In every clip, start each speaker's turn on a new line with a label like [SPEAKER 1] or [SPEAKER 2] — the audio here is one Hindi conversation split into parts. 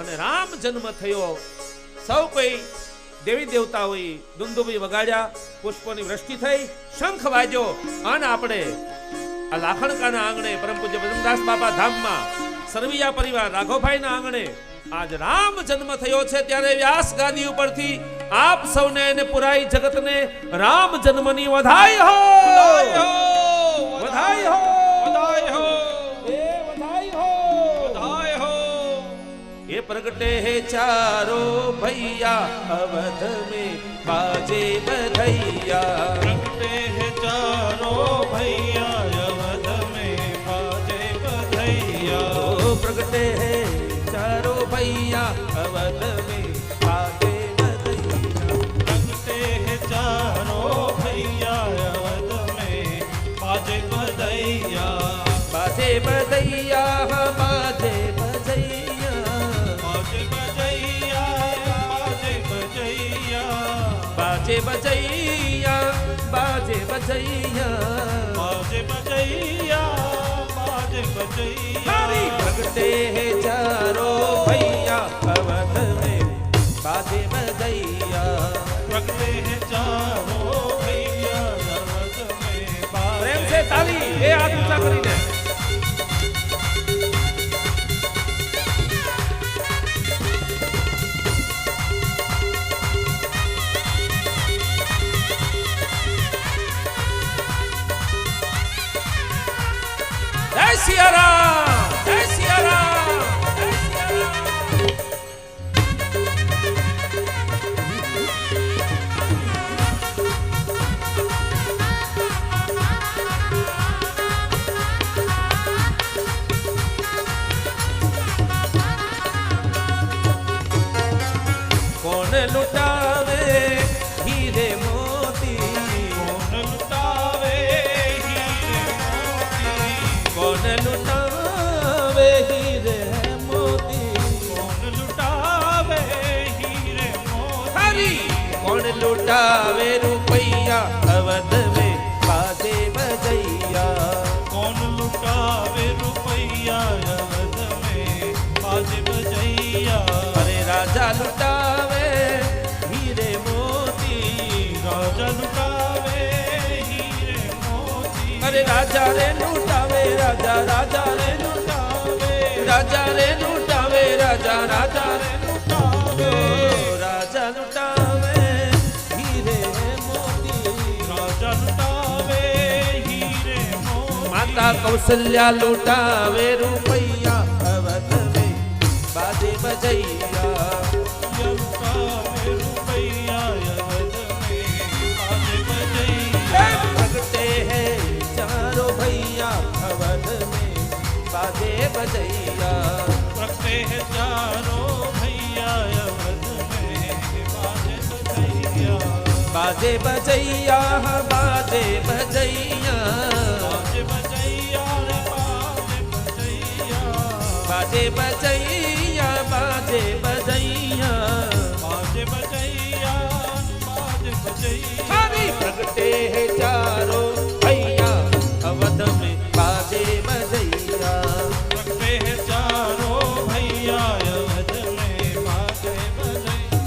[SPEAKER 1] અને રામ જન્મ થયો. સૌ કોઈ દેવી દેવતાઓએ દુંદુભી વગાડ્યા, પુષ્પોની વૃષ્ટિ થઈ, શંખ વાગ્યો અને આપણે આ લાખણકાના આંગણે પરમ પૂજ્ય ભજનદાસ બાપા ધામમાં સરવૈયા પરિવાર રાઘવભાઈના આંગણે આજ રામ જન્મ થયો છે. ત્યારે વ્યાસ ગાદી ઉપરથી આપ સૌને અને પુરાઈ જગતને રામ જન્મની વધાઈ હો, વધાઈ હો, વધાઈ હો, એ વધાઈ હો, વધાઈ હો. ये प्रगटे है चारों भैया अवध में बाजे बधैया.
[SPEAKER 2] प्रगटे है चारों भैया अवध में बाजे बधैया.
[SPEAKER 1] प्रगटे है चारों भैया अवध में बाजे बधैया.
[SPEAKER 2] प्रगटे है चारों भैया अवध में बाजे बधैया.
[SPEAKER 1] बाजे बधैया बाजे बाजे बजैया, बाजे बजैया,
[SPEAKER 2] बाजे बजैया, बाजे बजैया.
[SPEAKER 1] प्रगटे हैं चारों भैया अवध में बाजे बजैया.
[SPEAKER 2] प्रगटे हैं चारों भैया अवध में.
[SPEAKER 1] प्रेम से ताली ए हाथ ऊंचा करीने. जय सिया राम, जय सिया राम, जय सिया राम. कौन लुटावे हीरे मोती,
[SPEAKER 2] कौन लुटावे हीरे मोती.
[SPEAKER 1] कौन लुटावे हीरे मोती,
[SPEAKER 2] कौन लुटावे हीरे मोती.
[SPEAKER 1] हरी कौन लुटावे रुपैया अवध में बाजे बजैया.
[SPEAKER 2] कौन लुटावे रुपैया अवध में बाजे बजैया.
[SPEAKER 1] अरे राजा लुटावे हीरे मोती,
[SPEAKER 2] राजा लुटावे हीरे मोती.
[SPEAKER 1] अरे राजा रे लुटावे, राजा राजा रे लुटावे, राजा रे लुटावे, राजा राजा रे लुटावे. राजा लुटावे हीरे मोती,
[SPEAKER 2] राजा लुटावे हीरे मोती.
[SPEAKER 1] माता कौशल्या लुटावे रुपैया अवध में बाजे बजैया.
[SPEAKER 2] लुटावे रुपैया अवध में बाजे बजैया.
[SPEAKER 1] प्रगटे हैं चारों भैया अवध में बाजे बजैया.
[SPEAKER 2] प्रगटे हैं चारों भैया अवध में बाजे बजैया.
[SPEAKER 1] बाजे बजैया, बाजे बजैया,
[SPEAKER 2] बाजे बजैया रे बाजे बजैया.
[SPEAKER 1] बाजे बजैया, बाजे बजैया.
[SPEAKER 2] बाजे बजैया, बाजे बजैया.
[SPEAKER 1] हरी प्रगटे हैं चारों भैया अवध में बाजे बजैया.
[SPEAKER 2] प्रगटे हैं चारों भैया अवध में बाजे बजैया.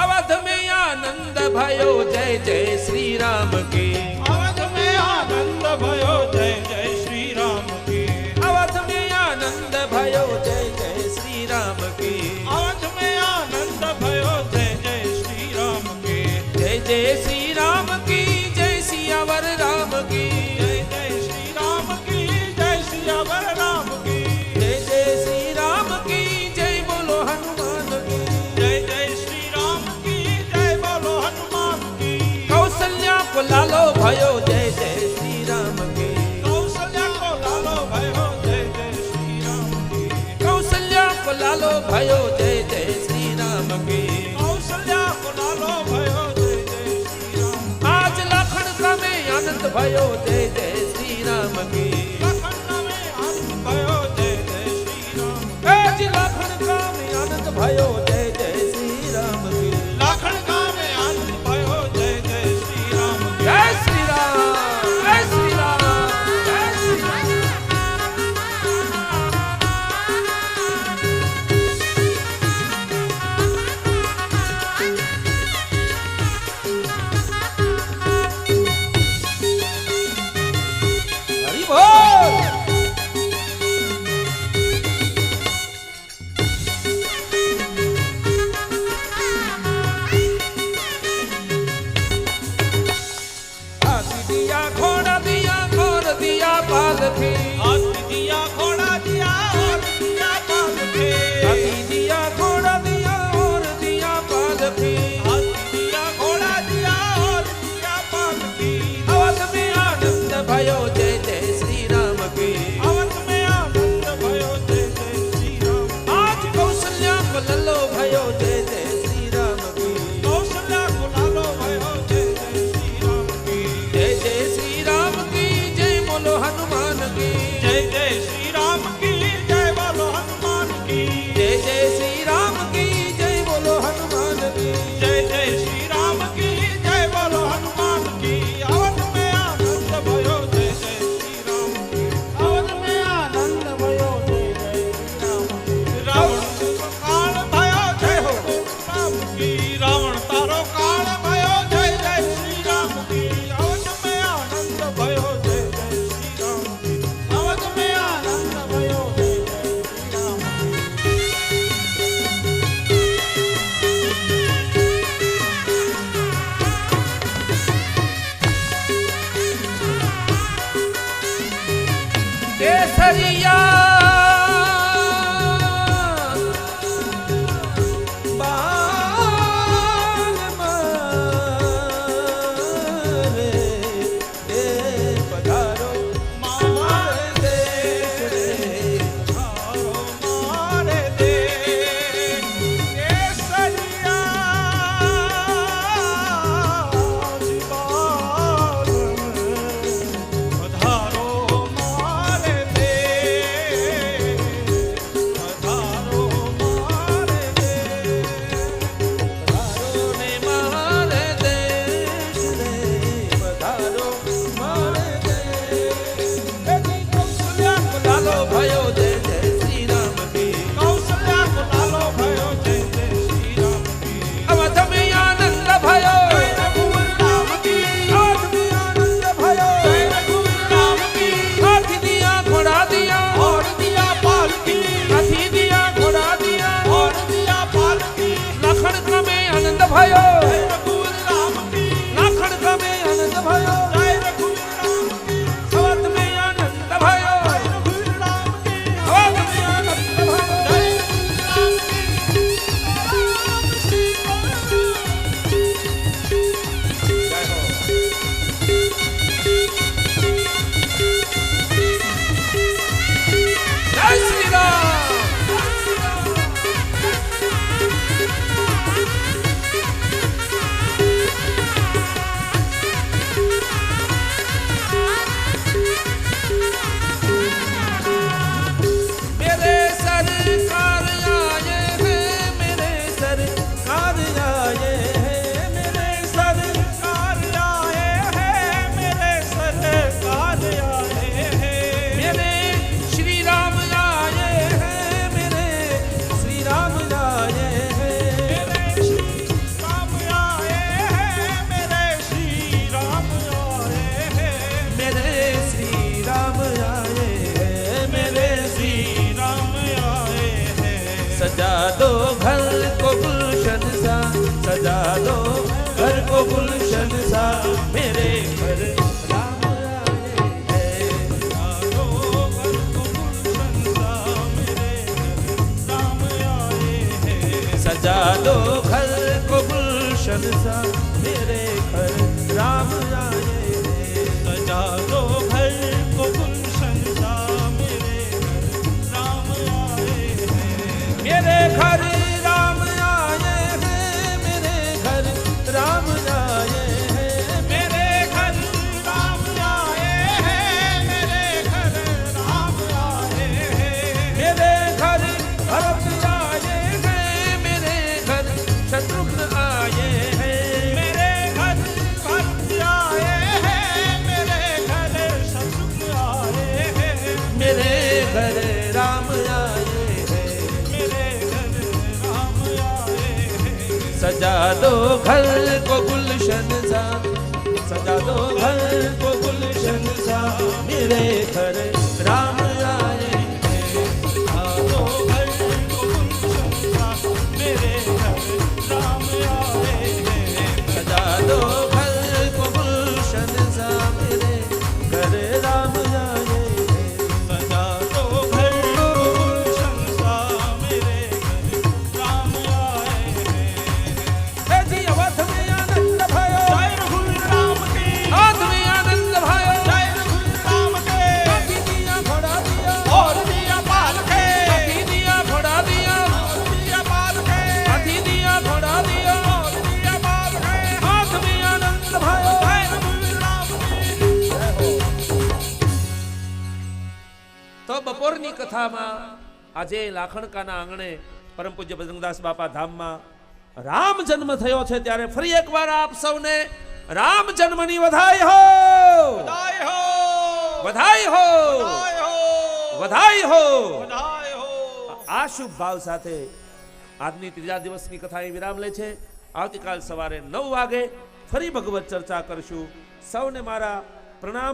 [SPEAKER 1] अवध में आनंद भयो जय जय श्री राम के.
[SPEAKER 2] अवध में आनंद भयो जय जय श्री राम की.
[SPEAKER 1] अवध में आनंद भयो जय जय श्री राम की.
[SPEAKER 2] अवध में आनंद भयो जय जय श्री राम की.
[SPEAKER 1] जय जय श्री राम की, जय सियावर राम की.
[SPEAKER 2] जय जय श्री राम की, जय सियावर राम की.
[SPEAKER 1] जय जय श्री राम की, जय बोलो हनुमान की.
[SPEAKER 2] जय जय श्री राम की, जय बोलो हनुमान की.
[SPEAKER 1] कौशल्या को लालो भयो जय जय श्री राम की.
[SPEAKER 2] कौशल्या को लालो भयो जय जय श्री राम की.
[SPEAKER 1] कौशल्या को लालो भयो जय जय श्री राम की.
[SPEAKER 2] कौशल्या को लालो भयो जय जय श्री राम.
[SPEAKER 1] आज लाखन का में आनंद भयो जय जय श्री राम की.
[SPEAKER 2] लखन में आनंद भयो जय जय श्री राम.
[SPEAKER 1] आज लाखन का में आनंद भयो जय जय श्री राम की.
[SPEAKER 2] लाखन का में आनंद भयो जय जय श्री राम की.
[SPEAKER 1] जय श्री राम, जय श्री राम, जय श्री राम. सजा दो घर को गुलशन सा, सजा दो घर को गुलशन सा, मेरे घर राम आए हैं।
[SPEAKER 2] सजा दो घर को गुलशन सा, मेरे घर राम आए हैं।
[SPEAKER 1] सजा दो घर को गुलशन सा, मेरे घर राम आए हैं।
[SPEAKER 2] सजा दो घर को गुलशन सा, मेरे घर राम आए हैं।
[SPEAKER 1] मेरे घर राम आए हैं, मेरे घर राम आए हैं।
[SPEAKER 2] मेरे घर राम आए हैं, मेरे घर राम आए हैं।
[SPEAKER 1] मेरे घर भरत आए हैं, मेरे घर शत्रुघ्न आए हैं।
[SPEAKER 2] मेरे घर भरत आए हैं, मेरे घर शत्रुघ्न आए हैं।
[SPEAKER 1] मेरे घर राम आए हैं।
[SPEAKER 2] मेरे घर राम आए हैं।
[SPEAKER 1] सजा दो घर को गुलशन सा, सजा दो घर को गुलशन सा, मेरे घर राम आए हैं।
[SPEAKER 2] सजा दो घर को गुलशन सा, मेरे घर राम आए हैं।
[SPEAKER 1] सजा दो घर को गुलशन सा, मेरे घर राम आए हैं।
[SPEAKER 2] सजा दो घर को गुलशन सा, मेरे घर राम आए हैं।
[SPEAKER 1] हे जी अवध में आनंद भयो,
[SPEAKER 2] जय रघुवीर राम की,
[SPEAKER 1] हाथ में आनंद भयो।
[SPEAKER 2] जय रघुवीर राम के,
[SPEAKER 1] हाथी दिया घोड़ा दिया,
[SPEAKER 2] और दिया पाल के,
[SPEAKER 1] हाथी दिया घोड़ा दिया,
[SPEAKER 2] और दिया पाल के,
[SPEAKER 1] हाथी दिया घोड़ा दिया,
[SPEAKER 2] और दिया पाल के।
[SPEAKER 1] हाथ में आनंद भयो।
[SPEAKER 2] जय रघुवीर राम की।
[SPEAKER 1] તો બપોરની કથામાં આજે લાખણકાના આંગણે પરમ પૂજ્ય બજરંગદાસ બાપા ધામમાં રામ જન્મ થયો છે, ત્યારે ફરી એકવાર આપ સૌને રામ જન્મની વધાઈ હો,
[SPEAKER 2] बधाई हो,
[SPEAKER 1] વધાઈ હો,
[SPEAKER 2] बधाई हो,
[SPEAKER 1] વધાઈ હો।
[SPEAKER 2] बधाई हो।
[SPEAKER 1] આ શુભ ભાવ સાથે આજની ત્રીજા દિવસની કથા અહીં વિરામ લે છે। આવતીકાલ સવારે 9 વાગે ફરી ભગવત ચર્ચા કરશું। સૌને મારા પ્રણામ।